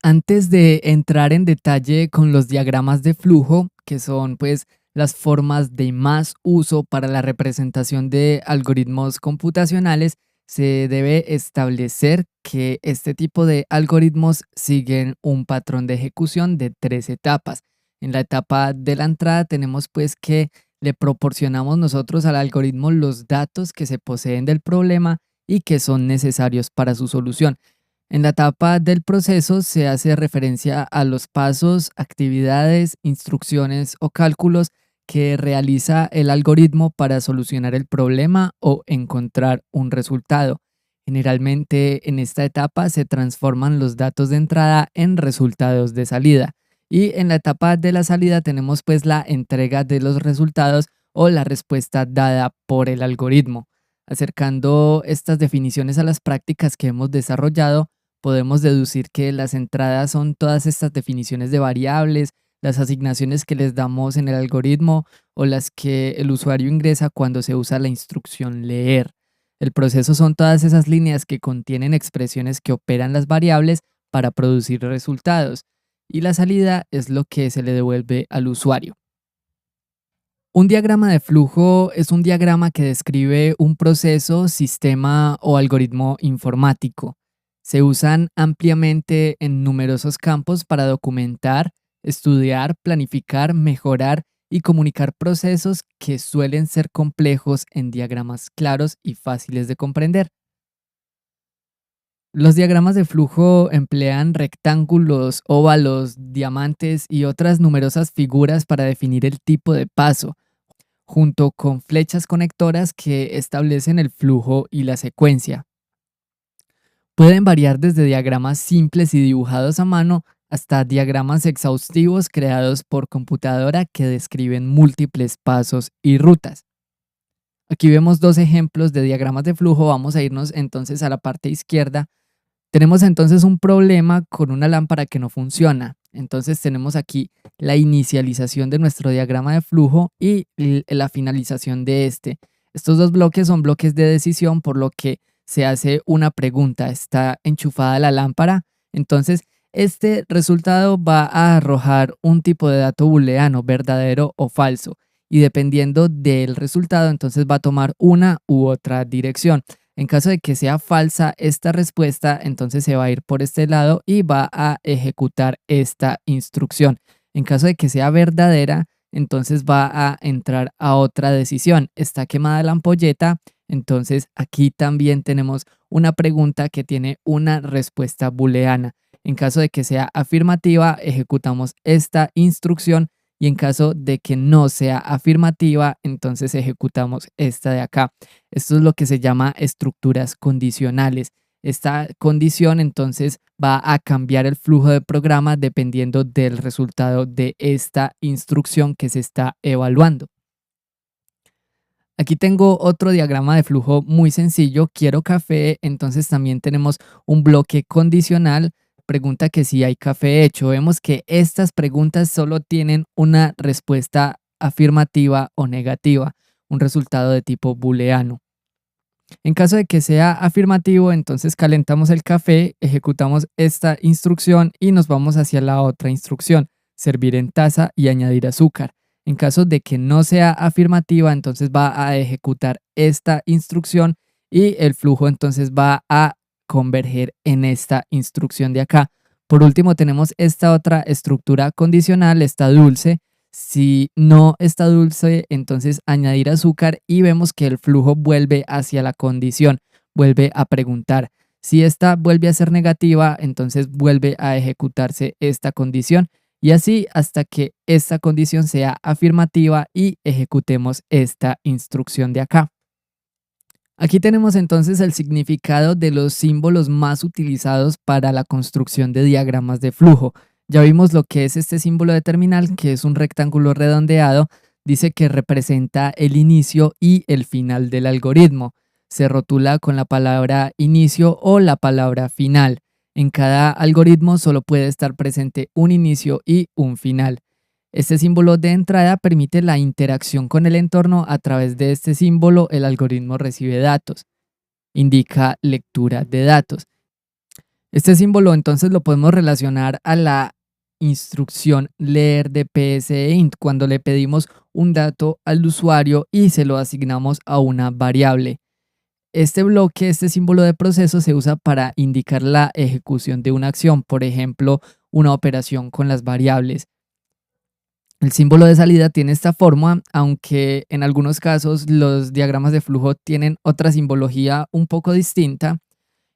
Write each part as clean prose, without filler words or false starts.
Antes de entrar en detalle con los diagramas de flujo, que son pues las formas de más uso para la representación de algoritmos computacionales, se debe establecer que este tipo de algoritmos siguen un patrón de ejecución de tres etapas. En la etapa de la entrada tenemos pues que le proporcionamos nosotros al algoritmo los datos que se poseen del problema y que son necesarios para su solución. En la etapa del proceso se hace referencia a los pasos, actividades, instrucciones o cálculos que realiza el algoritmo para solucionar el problema o encontrar un resultado. Generalmente en esta etapa se transforman los datos de entrada en resultados de salida. Y en la etapa de la salida tenemos pues la entrega de los resultados o la respuesta dada por el algoritmo. Acercando estas definiciones a las prácticas que hemos desarrollado, podemos deducir que las entradas son todas estas definiciones de variables, las asignaciones que les damos en el algoritmo o las que el usuario ingresa cuando se usa la instrucción leer. El proceso son todas esas líneas que contienen expresiones que operan las variables para producir resultados, y la salida es lo que se le devuelve al usuario. Un diagrama de flujo es un diagrama que describe un proceso, sistema o algoritmo informático. Se usan ampliamente en numerosos campos para documentar, estudiar, planificar, mejorar y comunicar procesos que suelen ser complejos en diagramas claros y fáciles de comprender. Los diagramas de flujo emplean rectángulos, óvalos, diamantes y otras numerosas figuras para definir el tipo de paso, junto con flechas conectoras que establecen el flujo y la secuencia. Pueden variar desde diagramas simples y dibujados a mano hasta diagramas exhaustivos creados por computadora que describen múltiples pasos y rutas. Aquí vemos dos ejemplos de diagramas de flujo. Vamos a irnos entonces a la parte izquierda. Tenemos entonces un problema con una lámpara que no funciona. Entonces tenemos aquí la inicialización de nuestro diagrama de flujo y la finalización de este. Estos dos bloques son bloques de decisión, por lo que se hace una pregunta. ¿Está enchufada la lámpara? Entonces, este resultado va a arrojar un tipo de dato booleano, verdadero o falso. Y dependiendo del resultado, entonces va a tomar una u otra dirección. En caso de que sea falsa esta respuesta, entonces se va a ir por este lado y va a ejecutar esta instrucción. En caso de que sea verdadera, entonces va a entrar a otra decisión. ¿Está quemada la ampolleta? Entonces aquí también tenemos una pregunta que tiene una respuesta booleana. En caso de que sea afirmativa, ejecutamos esta instrucción, y en caso de que no sea afirmativa, entonces ejecutamos esta de acá. Esto es lo que se llama estructuras condicionales. Esta condición entonces va a cambiar el flujo de programa dependiendo del resultado de esta instrucción que se está evaluando. Aquí tengo otro diagrama de flujo muy sencillo. Quiero café, entonces también tenemos un bloque condicional. Pregunta que si hay café hecho. Vemos que estas preguntas solo tienen una respuesta afirmativa o negativa, un resultado de tipo booleano. En caso de que sea afirmativo, entonces calentamos el café, ejecutamos esta instrucción y nos vamos hacia la otra instrucción, servir en taza y añadir azúcar. En caso de que no sea afirmativa, entonces va a ejecutar esta instrucción y el flujo entonces va a converger en esta instrucción de acá. Por último, tenemos esta otra estructura condicional, está dulce. Si no está dulce, entonces añadir azúcar, y vemos que el flujo vuelve hacia la condición, vuelve a preguntar. Si esta vuelve a ser negativa, entonces vuelve a ejecutarse esta condición, y así hasta que esta condición sea afirmativa y ejecutemos esta instrucción de acá. Aquí tenemos entonces el significado de los símbolos más utilizados para la construcción de diagramas de flujo. Ya vimos lo que es este símbolo de terminal, que es un rectángulo redondeado. Dice que representa el inicio y el final del algoritmo. Se rotula con la palabra inicio o la palabra final. En cada algoritmo solo puede estar presente un inicio y un final. Este símbolo de entrada permite la interacción con el entorno. A través de este símbolo, el algoritmo recibe datos. Indica lectura de datos. Este símbolo entonces lo podemos relacionar a la instrucción leer de PSEINT cuando le pedimos un dato al usuario y se lo asignamos a una variable. Este bloque, este símbolo de proceso se usa para indicar la ejecución de una acción, por ejemplo, una operación con las variables. El símbolo de salida tiene esta forma, aunque en algunos casos los diagramas de flujo tienen otra simbología un poco distinta.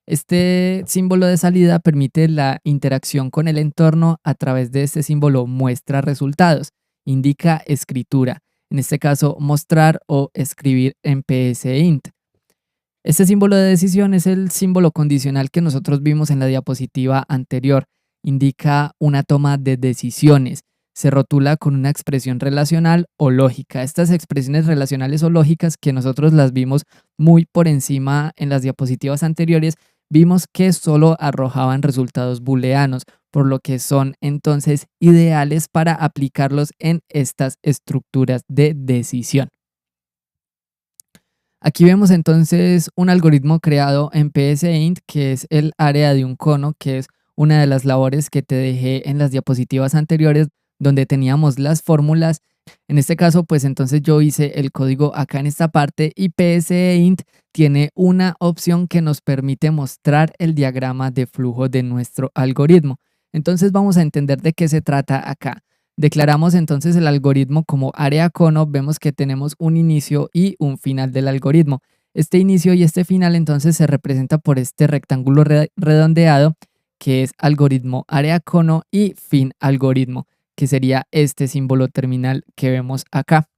Este símbolo de salida permite la interacción con el entorno a través de este símbolo muestra resultados, indica escritura, en este caso mostrar o escribir en PSEINT. Este símbolo de decisión es el símbolo condicional que nosotros vimos en la diapositiva anterior. Indica una toma de decisiones. Se rotula con una expresión relacional o lógica. Estas expresiones relacionales o lógicas que nosotros las vimos muy por encima en las diapositivas anteriores, vimos que solo arrojaban resultados booleanos, por lo que son entonces ideales para aplicarlos en estas estructuras de decisión. Aquí vemos entonces un algoritmo creado en PSEINT, que es el área de un cono, que es una de las labores que te dejé en las diapositivas anteriores, donde teníamos las fórmulas. En este caso, pues entonces yo hice el código acá en esta parte y PSEINT tiene una opción que nos permite mostrar el diagrama de flujo de nuestro algoritmo. Entonces vamos a entender de qué se trata acá. Declaramos entonces el algoritmo como área cono, vemos que tenemos un inicio y un final del algoritmo. Este inicio y este final entonces se representa por este rectángulo redondeado que es algoritmo área cono y fin algoritmo, que sería este símbolo terminal que vemos acá.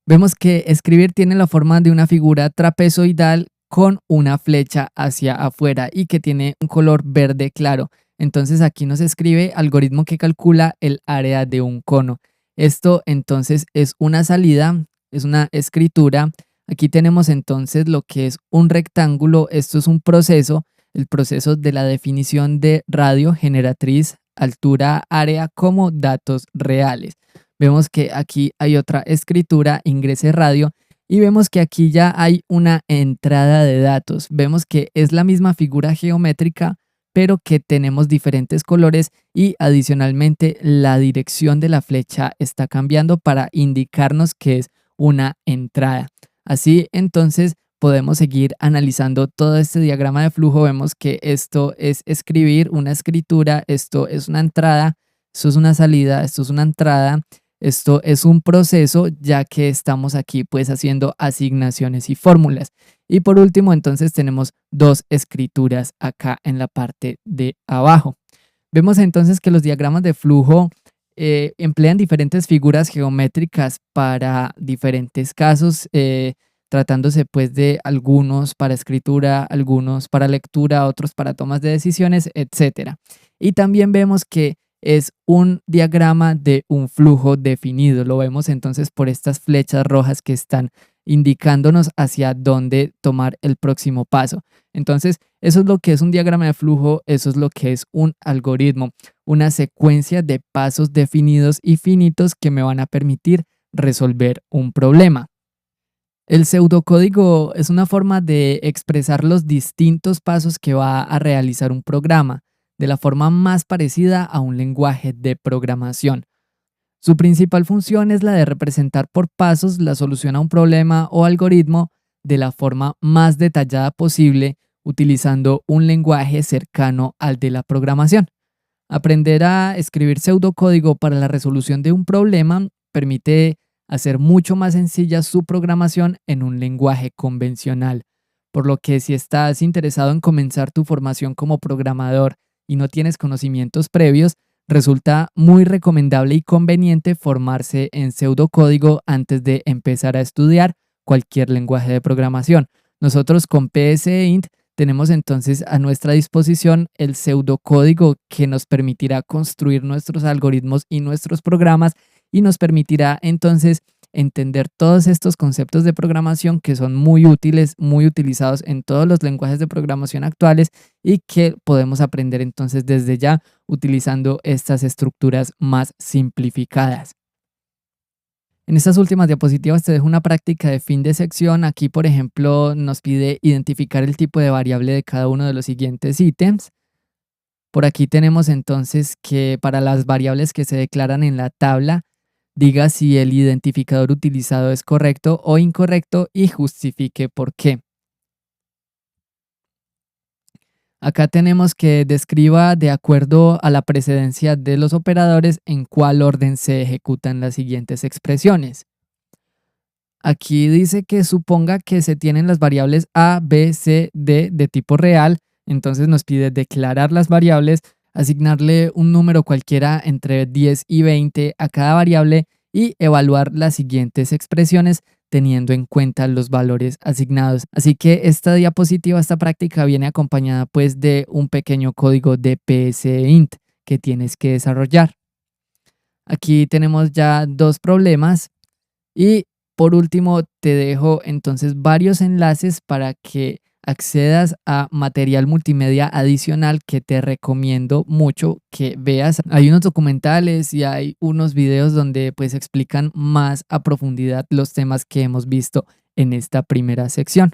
Vemos que escribir tiene la forma de una figura trapezoidal con una flecha hacia afuera y que tiene un color verde claro. Entonces aquí nos escribe algoritmo que calcula el área de un cono. Esto entonces es una salida, es una escritura. Aquí tenemos entonces lo que es un rectángulo. Esto es un proceso, el proceso de la definición de radio, generatriz, altura, área como datos reales. Vemos que aquí hay otra escritura, ingrese radio, y vemos que aquí ya hay una entrada de datos. Vemos que es la misma figura geométrica, pero que tenemos diferentes colores y adicionalmente la dirección de la flecha está cambiando para indicarnos que es una entrada. Así entonces podemos seguir analizando todo este diagrama de flujo. Vemos que esto es escribir, una escritura, esto es una entrada, esto es una salida, esto es una entrada. Esto es un proceso ya que estamos aquí pues haciendo asignaciones y fórmulas. Y por último entonces tenemos dos escrituras acá en la parte de abajo. Vemos entonces que los diagramas de flujo emplean diferentes figuras geométricas para diferentes casos, tratándose pues de algunos para escritura, algunos para lectura, otros para tomas de decisiones, etc. Y también vemos que es un diagrama de un flujo definido. Lo vemos entonces por estas flechas rojas que están indicándonos hacia dónde tomar el próximo paso. Entonces, eso es lo que es un diagrama de flujo, eso es lo que es un algoritmo, una secuencia de pasos definidos y finitos que me van a permitir resolver un problema. El pseudocódigo es una forma de expresar los distintos pasos que va a realizar un programa de la forma más parecida a un lenguaje de programación. Su principal función es la de representar por pasos la solución a un problema o algoritmo de la forma más detallada posible, utilizando un lenguaje cercano al de la programación. Aprender a escribir pseudocódigo para la resolución de un problema permite hacer mucho más sencilla su programación en un lenguaje convencional. Por lo que si estás interesado en comenzar tu formación como programador y no tienes conocimientos previos, resulta muy recomendable y conveniente formarse en pseudocódigo antes de empezar a estudiar cualquier lenguaje de programación. Nosotros con PSEINT tenemos entonces a nuestra disposición el pseudocódigo que nos permitirá construir nuestros algoritmos y nuestros programas y nos permitirá entonces entender todos estos conceptos de programación que son muy útiles, muy utilizados en todos los lenguajes de programación actuales y que podemos aprender entonces desde ya utilizando estas estructuras más simplificadas. En estas últimas diapositivas te dejo una práctica de fin de sección. Aquí, por ejemplo, nos pide identificar el tipo de variable de cada uno de los siguientes ítems. Por aquí tenemos entonces que para las variables que se declaran en la tabla, diga si el identificador utilizado es correcto o incorrecto y justifique por qué. Acá tenemos que describa de acuerdo a la precedencia de los operadores en cuál orden se ejecutan las siguientes expresiones. Aquí dice que suponga que se tienen las variables A, B, C, D de tipo real, entonces nos pide declarar las variables, asignarle un número cualquiera entre 10 y 20 a cada variable y evaluar las siguientes expresiones teniendo en cuenta los valores asignados. Así que esta diapositiva, esta práctica viene acompañada pues de un pequeño código de PSEINT que tienes que desarrollar. Aquí tenemos ya dos problemas y por último te dejo entonces varios enlaces para que accedas a material multimedia adicional que te recomiendo mucho que veas. Hay unos documentales y hay unos videos donde pues explican más a profundidad los temas que hemos visto en esta primera sección.